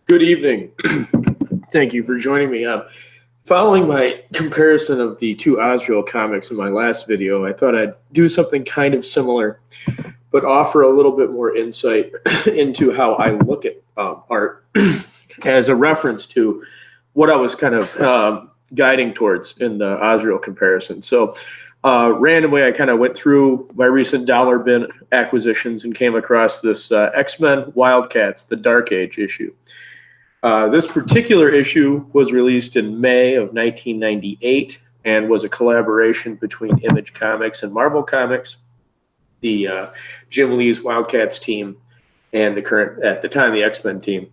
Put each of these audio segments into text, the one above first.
Good evening. Thank you for joining me. Following my comparison of the two Osriel comics in my last video, I thought I'd do something kind of similar, but offer a little bit more insight into how I look at art as a reference to what I was kind of guiding towards in the Osriel comparison. So randomly, I kind of went through my recent dollar bin acquisitions and came across this XMen WildCATS, the Dark Age issue. This particular issue was released in May of 1998 and was a collaboration between Image Comics and Marvel Comics, the Jim Lee's WildCATS team, and the current, at the time, the X-Men team.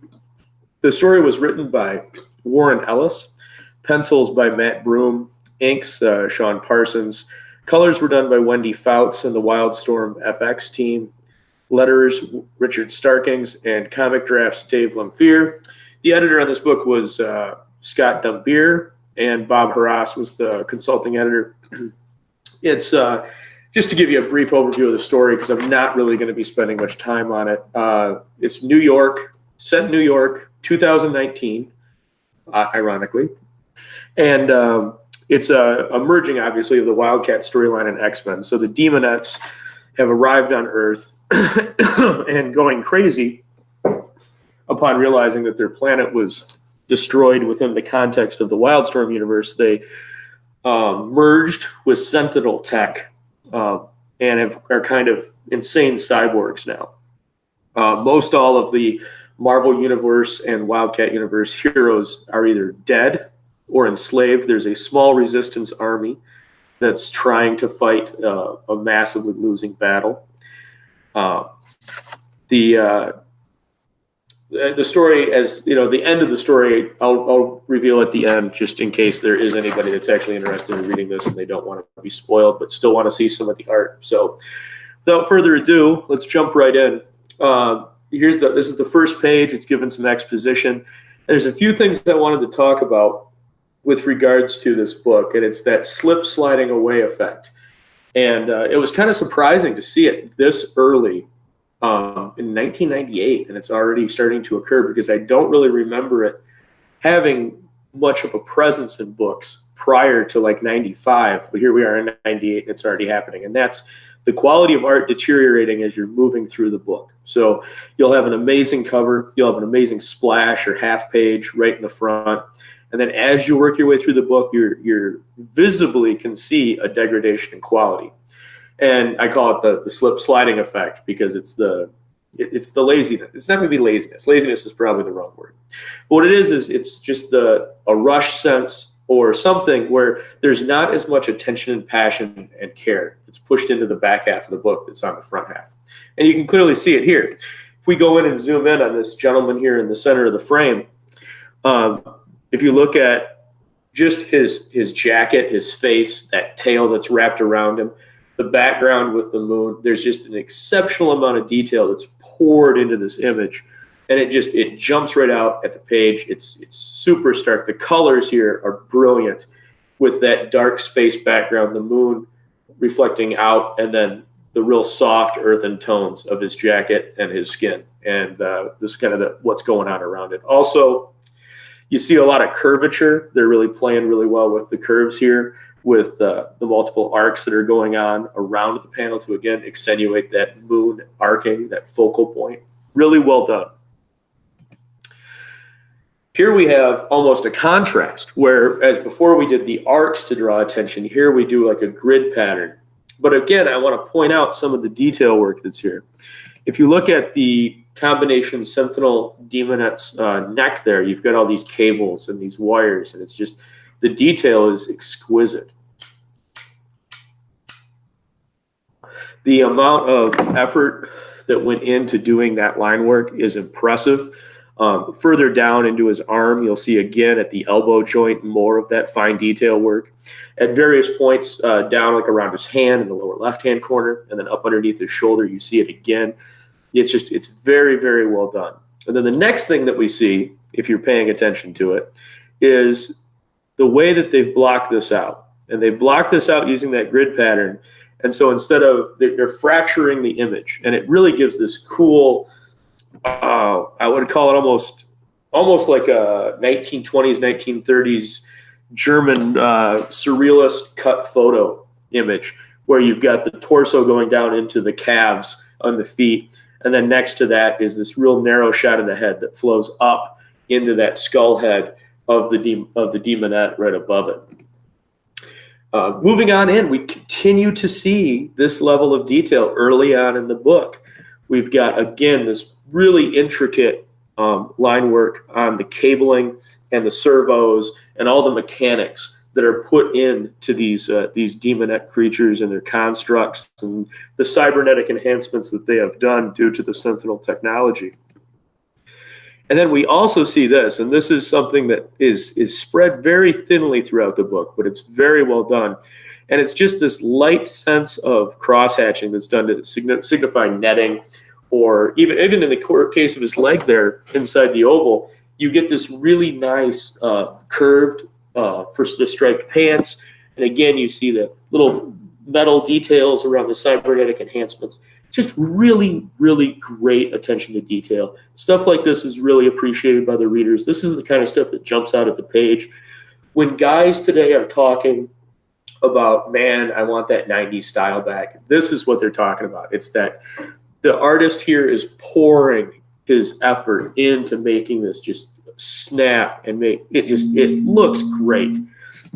The story was written by Warren Ellis, pencils by Matt Broom, inks Sean Parsons, colors were done by Wendy Fouts and the Wildstorm FX team, letters Richard Starkings, and comic drafts Dave Lemfier. The editor on this book was Scott Dumbier, and Bob Harras was the consulting editor. It's just to give you a brief overview of the story, because I'm not really going to be spending much time on it. It's New York, set in New York, 2019, ironically. And it's a merging, obviously, of the Wildcat storyline and X-Men. So the Demonettes have arrived on Earth and going crazy upon realizing that their planet was destroyed within the context of the Wildstorm universe. They merged with Sentinel tech and are kind of insane cyborgs now. Most all of the Marvel Universe and Wildcat Universe heroes are either dead or enslaved. There's a small resistance army that's trying to fight a massively losing battle. The story, as you know, the end of the story, I'll reveal at the end, just in case there is anybody that's actually interested in reading this and they don't want to be spoiled, but still want to see some of the art. So, without further ado, let's jump right in. This is the first page. It's given some exposition. There's a few things I wanted to talk about with regards to this book, and it's that slip sliding away effect. And it was kind of surprising to see it this early in 1998, and it's already starting to occur, because I don't really remember it having much of a presence in books prior to like 95, but here we are in 98 and it's already happening. And that's the quality of art deteriorating as you're moving through the book. So you'll have an amazing cover, you'll have an amazing splash or half page right in the front, and then as you work your way through the book, you're visibly can see a degradation in quality. And I call it the slip sliding effect, because it's the laziness. It's not going to be laziness. Laziness is probably the wrong word. But what it is it's just a rush sense or something where there's not as much attention and passion and care. It's pushed into the back half of the book that's on the front half. And you can clearly see it here. If we go in and zoom in on this gentleman here in the center of the frame, if you look at just his jacket, his face, that tail that's wrapped around him, the background with the moon, there's just an exceptional amount of detail that's poured into this image, and it jumps right out at the page. It's super stark. The colors here are brilliant with that dark space background, the moon reflecting out, and then the real soft earthen tones of his jacket and his skin, and this kind of what's going on around it. Also, you see a lot of curvature. They're really playing really well with the curves here, with the multiple arcs that are going on around the panel to, again, accentuate that moon arcing, that focal point. Really well done. Here we have almost a contrast, where as before we did the arcs to draw attention, here we do like a grid pattern. But again, I want to point out some of the detail work that's here. If you look at the combination Sentinel Demonette's neck there, you've got all these cables and these wires, and it's just, the detail is exquisite. The amount of effort that went into doing that line work is impressive. Further down into his arm, you'll see again at the elbow joint more of that fine detail work. At various points down, like around his hand in the lower left-hand corner, and then up underneath his shoulder, you see it again. It's very, very well done. And then the next thing that we see, if you're paying attention to it, is the way that they've blocked this out. And they've blocked this out using that grid pattern. And so instead of, they're fracturing the image. And it really gives this cool, I would call it almost like a 1920s, 1930s German surrealist cut photo image, where you've got the torso going down into the calves on the feet. And then next to that is this real narrow shot of the head that flows up into that skull head of the demonette right above it. Moving on in, we continue to see this level of detail early on in the book. We've got, again, this really intricate line work on the cabling and the servos and all the mechanics that are put into these demonette creatures and their constructs and the cybernetic enhancements that they have done due to the Sentinel technology. And then we also see this, and this is something that is spread very thinly throughout the book, but it's very well done. And it's just this light sense of cross-hatching that's done to signify netting, or even in the case of his leg there inside the oval, you get this really nice curved for the striped pants. And again, you see the little metal details around the cybernetic enhancements. Just really, really great attention to detail. Stuff like this is really appreciated by the readers. This is the kind of stuff that jumps out at the page. When guys today are talking about, man, I want that 90s style back, this is what they're talking about. It's that the artist here is pouring his effort into making this just snap and make it looks great.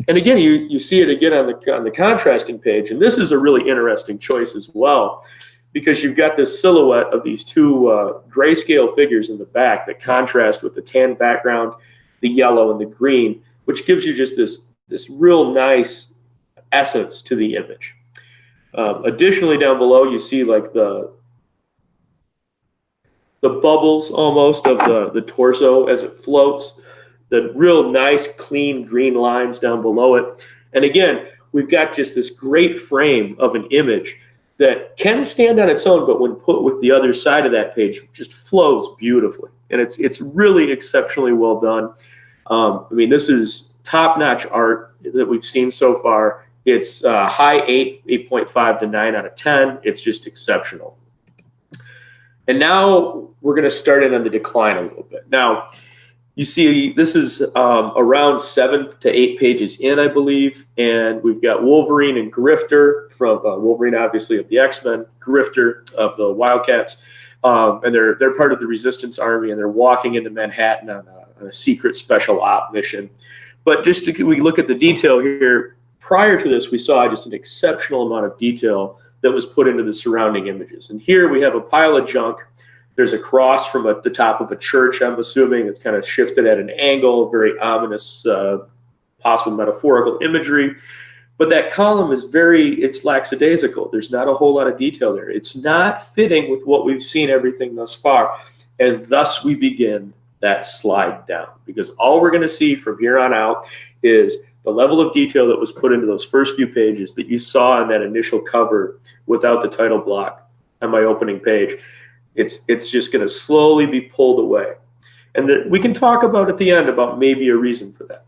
And again, you see it again on the contrasting page, and this is a really interesting choice as well, because you've got this silhouette of these two grayscale figures in the back that contrast with the tan background, the yellow and the green, which gives you just this real nice essence to the image. Additionally, down below, you see like the bubbles almost of the torso as it floats, the real nice clean green lines down below it. And again, we've got just this great frame of an image that can stand on its own, but when put with the other side of that page, just flows beautifully. And it's really exceptionally well done. I mean, this is top-notch art that we've seen so far. It's high 8.5 to 9 out of 10. It's just exceptional. And now we're going to start in on the decline a little bit. Now, you see, this is around 7 to 8 pages in, I believe, and we've got Wolverine and Grifter from Wolverine, obviously, of the X-Men, Grifter of the WildCATS, and they're part of the Resistance Army, and they're walking into Manhattan on a secret special op mission. But just we look at the detail here. Prior to this, we saw just an exceptional amount of detail that was put into the surrounding images. And here we have a pile of junk. There's a cross from the top of a church, I'm assuming. It's kind of shifted at an angle, very ominous, possible metaphorical imagery. But that column is it's lackadaisical. There's not a whole lot of detail there. It's not fitting with what we've seen everything thus far. And thus we begin that slide down, because all we're going to see from here on out is the level of detail that was put into those first few pages that you saw in that initial cover without the title block on my opening page. It's just going to slowly be pulled away. And we can talk about at the end about maybe a reason for that.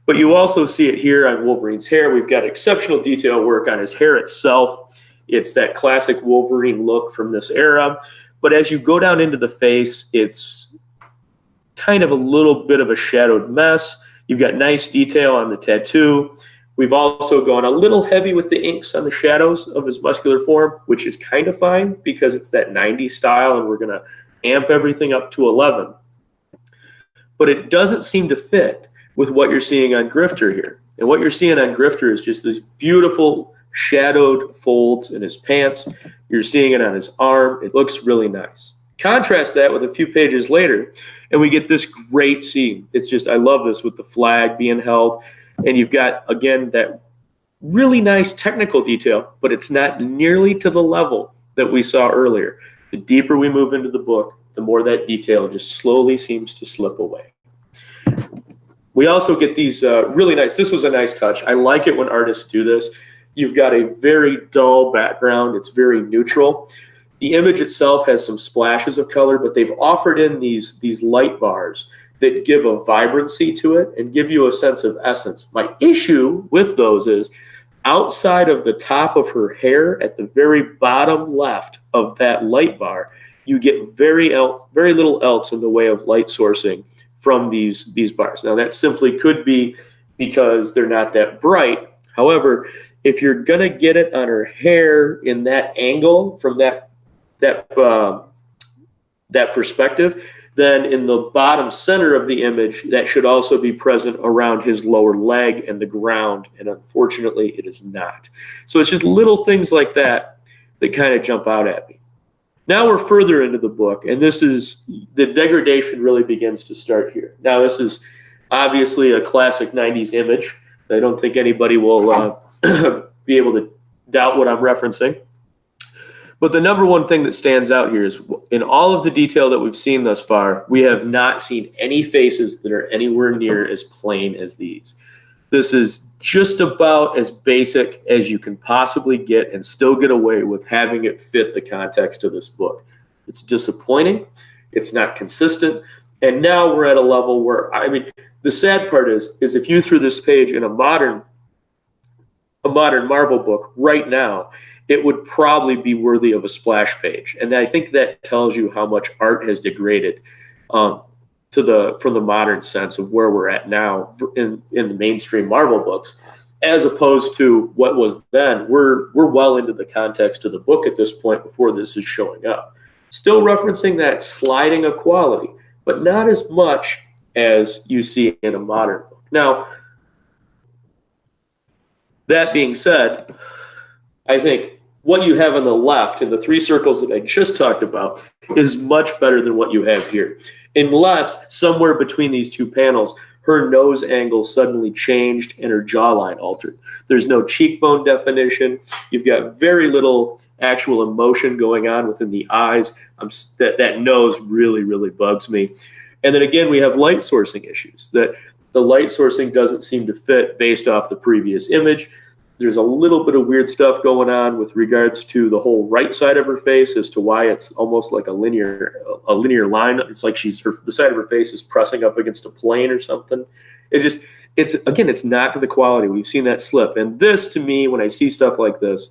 But you also see it here on Wolverine's hair. We've got exceptional detail work on his hair itself. It's that classic Wolverine look from this era. But as you go down into the face, it's kind of a little bit of a shadowed mess. You've got nice detail on the tattoo. We've also gone a little heavy with the inks on the shadows of his muscular form, which is kind of fine because it's that 90s style and we're going to amp everything up to 11. But it doesn't seem to fit with what you're seeing on Grifter here. And what you're seeing on Grifter is just this beautiful shadowed folds in his pants. You're seeing it on his arm. It looks really nice. Contrast that with a few pages later, and we get this great scene. It's just, I love this with the flag being held. And you've got, again, that really nice technical detail, but it's not nearly to the level that we saw earlier. The deeper we move into the book, the more that detail just slowly seems to slip away. We also get these really nice, this was a nice touch. I like it when artists do this. You've got a very dull background. It's very neutral. The image itself has some splashes of color, but they've offered in these light bars that give a vibrancy to it and give you a sense of essence. My issue with those is outside of the top of her hair at the very bottom left of that light bar, you get very little else in the way of light sourcing from these bars. Now that simply could be because they're not that bright. However, if you're gonna get it on her hair in that angle from that perspective, then in the bottom center of the image, that should also be present around his lower leg and the ground, and unfortunately it is not. So it's just little things like that that kind of jump out at me. Now we're further into the book, and this is, the degradation really begins to start here. Now this is obviously a classic 90s image. I don't think anybody will be able to doubt what I'm referencing. But the number one thing that stands out here is in all of the detail that we've seen thus far, we have not seen any faces that are anywhere near as plain as these. This is just about as basic as you can possibly get and still get away with having it fit the context of this book. It's disappointing. It's not consistent. And now we're at a level where, I mean, the sad part is if you threw this page in a modern Marvel book right now, it would probably be worthy of a splash page. And I think that tells you how much art has degraded from the modern sense of where we're at now in the mainstream Marvel books, as opposed to what was then. We're well into the context of the book at this point before this is showing up. Still referencing that sliding of quality, but not as much as you see in a modern book. Now, that being said, I think what you have on the left in the three circles that I just talked about is much better than what you have here. Unless somewhere between these two panels, her nose angle suddenly changed and her jawline altered. There's no cheekbone definition. You've got very little actual emotion going on within the eyes. That nose really, really bugs me. And then again, we have light sourcing issues, that the light sourcing doesn't seem to fit based off the previous image. There's a little bit of weird stuff going on with regards to the whole right side of her face as to why it's almost like a linear line. It's like the side of her face is pressing up against a plane or something. It's not to the quality. We've seen that slip. And this, to me, when I see stuff like this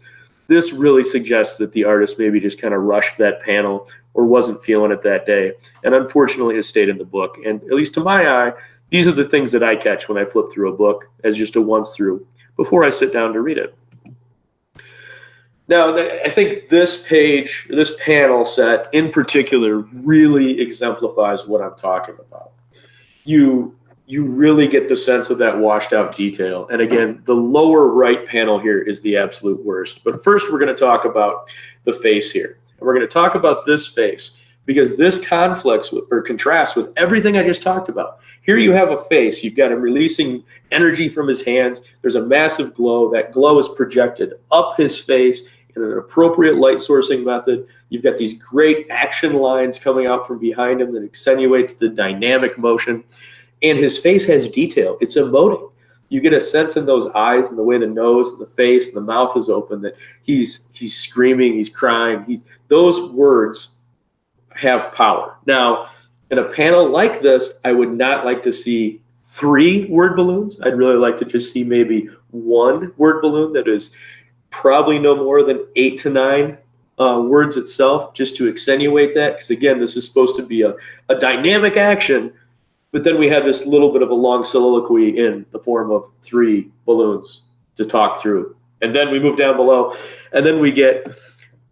really suggests that the artist maybe just kind of rushed that panel or wasn't feeling it that day. And unfortunately, it stayed in the book. And at least to my eye, these are the things that I catch when I flip through a book as just a once through before I sit down to read it. Now, I think this page, this panel set in particular, really exemplifies what I'm talking about. You really get the sense of that washed out detail. And again, the lower right panel here is the absolute worst. But first, we're going to talk about the face here. And we're going to talk about this face because this contrasts with everything I just talked about. Here you have a face. You've got him releasing energy from his hands. There's a massive glow. That glow is projected up his face in an appropriate light sourcing method. You've got these great action lines coming out from behind him that accentuates the dynamic motion. And his face has detail. It's emoting. You get a sense in those eyes and the way the nose and the face and the mouth is open that he's screaming, he's crying. Those words have power. Now, in a panel like this, I would not like to see 3 word balloons. I'd really like to just see maybe 1 word balloon that is probably no more than 8 to 9 words itself, just to accentuate that. Because again, this is supposed to be a dynamic action, but then we have this little bit of a long soliloquy in the form of 3 balloons to talk through. And then we move down below, and then we get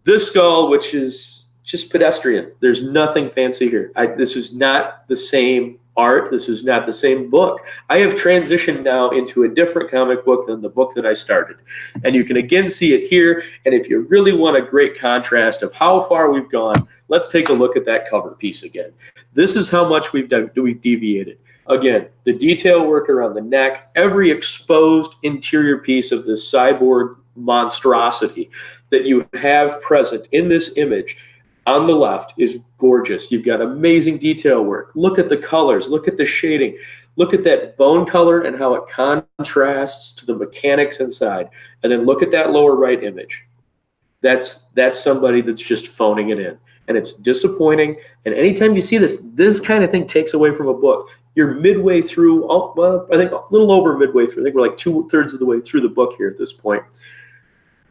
this skull, which is just pedestrian. There's nothing fancy here. This is not the same art. This is not the same book. I have transitioned now into a different comic book than the book that I started. And you can again see it here. And if you really want a great contrast of how far we've gone, let's take a look at that cover piece again. This is how much we've deviated. Again, the detail work around the neck, every exposed interior piece of this cyborg monstrosity that you have present in this image on the left is gorgeous. You've got amazing detail work. Look at the colors. Look at the shading. Look at that bone color and how it contrasts to the mechanics inside. And then look at that lower right image. that's somebody that's just phoning it in, and it's disappointing. And anytime you see this kind of thing takes away from a book. You're midway through, well, I think a little over midway through. I think we're like 2/3 of the way through the book here at this point.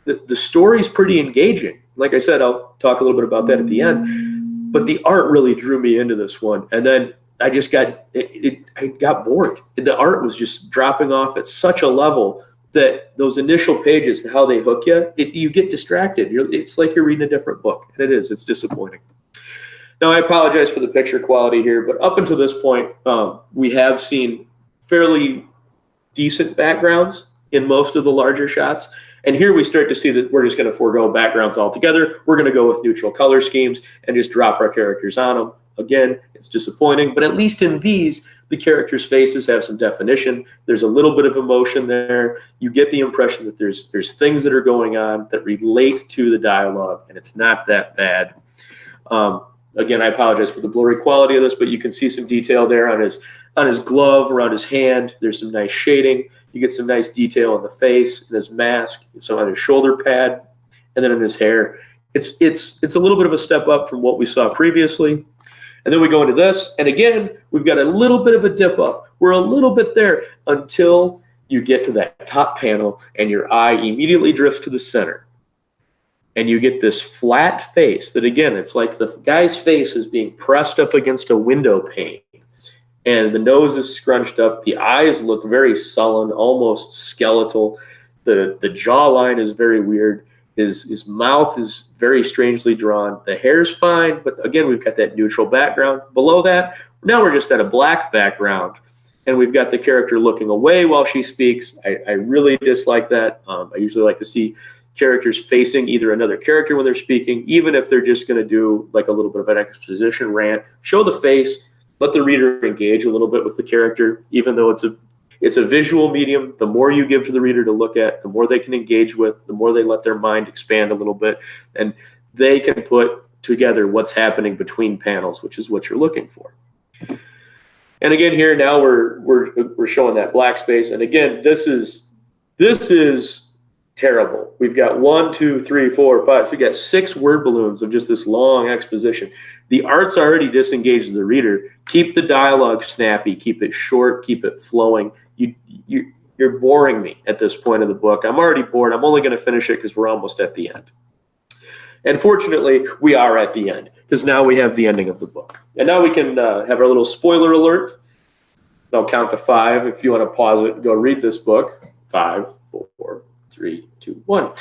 The story's pretty engaging. Like I said, I'll talk a little bit about that at the end. But the art really drew me into this one, and then I just got I got bored. The art was just dropping off at such a level that those initial pages and how they hook you, you get distracted. It's like you're reading a different book, and it is. It's disappointing. Now, I apologize for the picture quality here, but up until this point, we have seen fairly decent backgrounds in most of the larger shots. And here we start to see that we're just going to forego backgrounds altogether. We're going to go with neutral color schemes and just drop our characters on them. Again, it's disappointing, but at least in these, the characters' faces have some definition. There's a little bit of emotion there. You get the impression that there's things that are going on that relate to the dialogue, and it's not that bad. Again, I apologize for the blurry quality of this, but you can see some detail there on his glove, around his hand. There's some nice shading. You get some nice detail on the face, and his mask, some on his shoulder pad, and then in his hair. It's a little bit of a step up from what we saw previously. And then we go into this, and again, we've got a little bit of a dip up. We're a little bit there until you get to that top panel, and your eye immediately drifts to the center. And you get this flat face that, again, it's like the guy's face is being pressed up against a window pane. And the nose is scrunched up. The eyes look very sullen, almost skeletal. The jawline is very weird. His mouth is very strangely drawn. The hair's fine, but again, we've got that neutral background. Below that, now we're just at a black background. And we've got the character looking away while she speaks. I really dislike that. I usually like to see characters facing either another character when they're speaking, even if they're just going to do like a little bit of an exposition rant. Show the face, let the reader engage a little bit with the character, even though it's a visual medium. The more you give to the reader to look at, the more they can engage with, the more they let their mind expand a little bit, and they can put together what's happening between panels, which is what you're looking for. And again, here now we're showing that black space, and again, this is terrible. We've got 1, 2, 3, 4, 5. So we got 6 word balloons of just this long exposition. The art's already disengaged the reader. Keep the dialogue snappy. Keep it short. Keep it flowing. You're boring me at this point of the book. I'm already bored. I'm only going to finish it because we're almost at the end. And fortunately, we are at the end because now we have the ending of the book. And now we can have our little spoiler alert. I'll count to 5 if you want to pause it and go read this book. 5, 4, 3, 2, 1.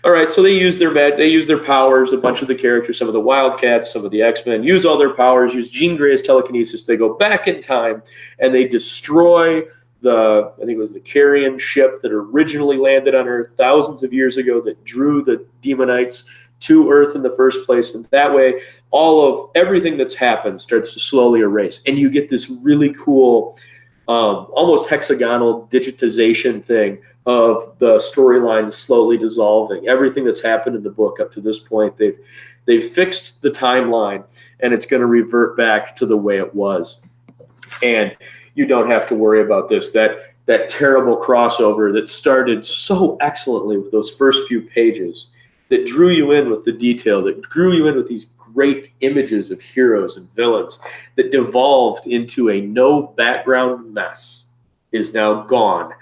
All right, so they use their powers. A bunch of the characters, some of the WildCATS, some of the X-Men, use all their powers, use Jean Grey's telekinesis. They go back in time and they destroy I think it was the Carrion ship that originally landed on Earth thousands of years ago that drew the Demonites to Earth in the first place. And that way, all of everything that's happened starts to slowly erase. And you get this really cool, almost hexagonal digitization thing of the storyline slowly dissolving. Everything that's happened in the book up to this point, they've fixed the timeline, and it's going to revert back to the way it was. And you don't have to worry about this. That terrible crossover that started so excellently with those first few pages, that drew you in with the detail, that drew you in with these great images of heroes and villains, that devolved into a no background mess, is now gone.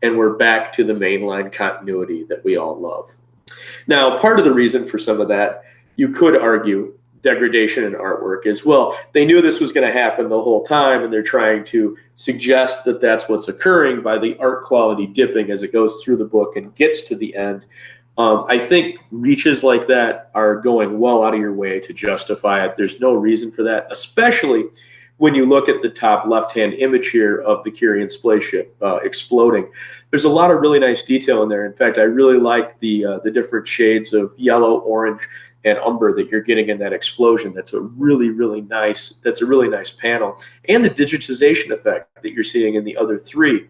And we're back to the mainline continuity that we all love. Now, part of the reason for some of that, you could argue, degradation in artwork is, well, they knew this was going to happen the whole time, and they're trying to suggest that that's what's occurring by the art quality dipping as it goes through the book and gets to the end. I think reaches like that are going well out of your way to justify it. There's no reason for that, especially when you look at the top left-hand image here of the Carrion spaceship exploding. There's a lot of really nice detail in there. In fact, I really like the different shades of yellow, orange, and umber that you're getting in that explosion. That's a really nice panel. And the digitization effect that you're seeing in the other 3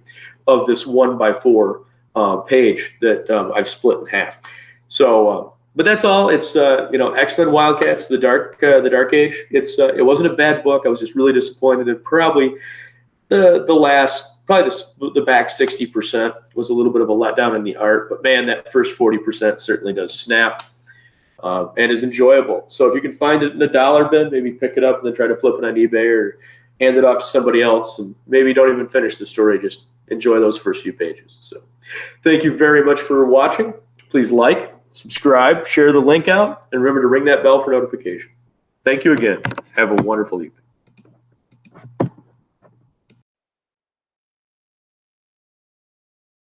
of this 1x4 page that I've split in half. So, but that's all. It's XMen WildCATS, the Dark Age. It wasn't a bad book. I was just really disappointed, and probably the back 60% was a little bit of a letdown in the art. But man, that first 40% certainly does snap. and is enjoyable. So if you can find it in a dollar bin, maybe pick it up and then try to flip it on eBay or hand it off to somebody else, and maybe don't even finish the story. Just enjoy those first few pages. So thank you very much for watching. Please like, subscribe, share the link out, and remember to ring that bell for notification. Thank you again. Have a wonderful evening.